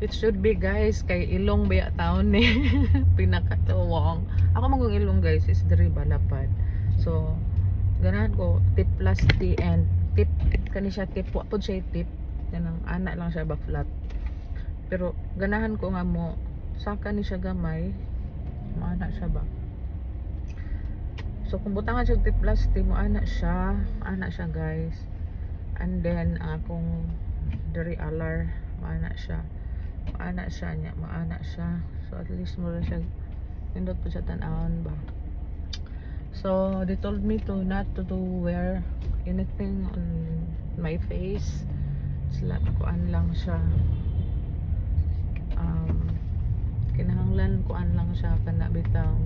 It should be guys, kay ilong baya taon ni pinakatuwang. Ako magong ilong guys is diri balapad. So ganahan ko tip plus T and tip kani siya tip wa pud siya tip. Kanang ana lang siya ba flat. Pero ganahan ko nga mo saka ni siya gamay. Maana siya ba. So kung butangan siya tip plus T mo ana siya guys. And then akong diri alar maana siya niya, maana siya. So at least mo lang siya pindot po siya tanawon ba. So they told me to not to wear anything on my face. Sila kuan lang siya. Kinahanglan kuan lang siya kana bitang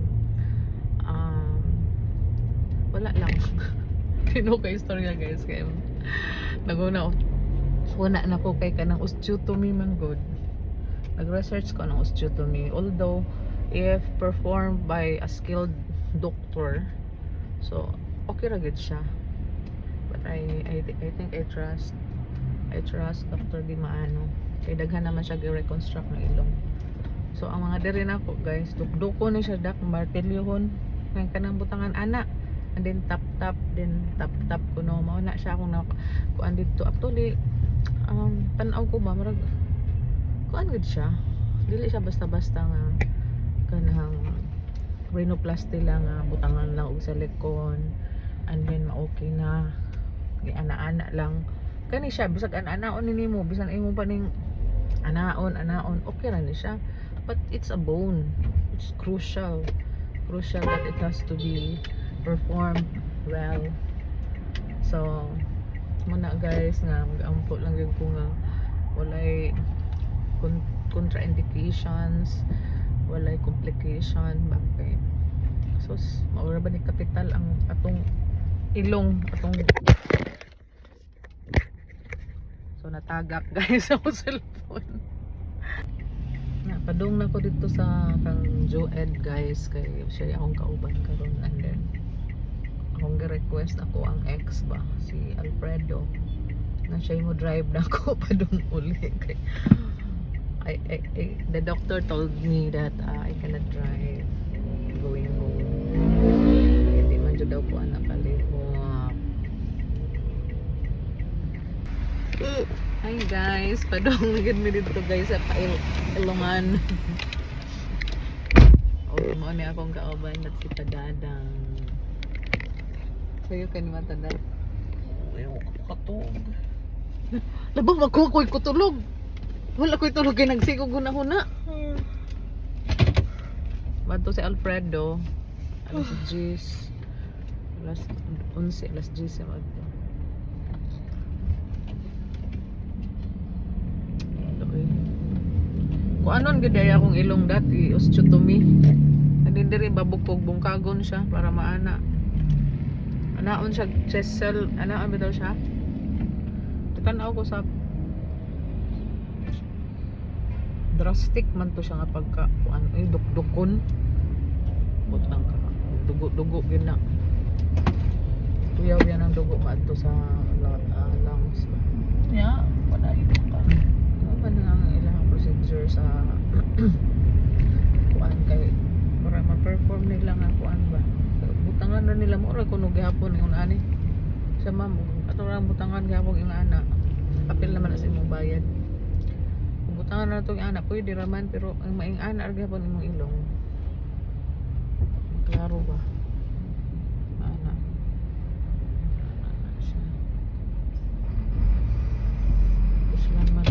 wala lang. Sino kay istorya guys kay naguna na ko kay kanang osteotomy man good. Nag-research ko ng osteotomy, although if performed by a skilled doctor, so okay ra gid siya. But I think I trust Dr. Di Maano. Kay daghan naman siya gi-reconstruct ng ilong. So ang mga diri nako guys, dukduko ni siya dak martilyohon kay kanang butangan ana. And then tap kuno mao na siya akong kuan dito actually tanaw ko ba marag kuan gid siya, dili siya basta-basta nga kanang rhinoplasty lang nga butangan lang og silicone and then okay na ana-ana lang kani siya bisag ana-anaon nimo bisan imo pa ning anaon okay ra ni siya, but it's a bone, it's crucial that it has to be performed well. So muna guys nga mag-ampo lang gyud ko nga walay contraindications, walay complication bakit. So maura ba ni kapital ang atong ilong atong. So natagak guys ako cellphone. Padung na ko dito sa kang Joed guys kay siya akong kauban karon and then akong gi-request ako ang ex ba si Alfredo na siya mo drive na ako padung uli kay the doctor told me that I cannot drive going home. Hindi man jud daw ko anak palihok. Hi guys, padung gid mi dito guys sa Ilongan. Mo ni akong kauban at si Padadang. Sayo kan matanda. Ayo katog. Labang magkukoy ko tulog. Wala ko'y tulog kay nagsigog huna-huna. Bato si Alfredo. Alas 10. Alas 11, alas 10 bato. Kung anon gidaya akong ilong dati, osteotomy. Andin diri babukog bungkagon siya para maana. Anaon siya chest cell, anaon bitaw siya. Tanaw ko sa drastic man to siya nga pagka kuan dukdukon. Butang ka. Dugo gyud na. Tuyaw yan ang dugo maadto sa lungs. Ya, wala ito ka. Ano ba na ang ilang procedure sa kuan kay para ma-perform nila nga kuan ba. Butangan na nila mo ra kuno gihapon yung ani. Sa ma'am, ato ra butangan gihapon yung ana. Apil naman na sa imong bayad. Kung butangan na itong ana, pwede raman, pero ang maing ana ar gihapon imong ilong. Klaro ba? Ana. Siya. Kuslan man.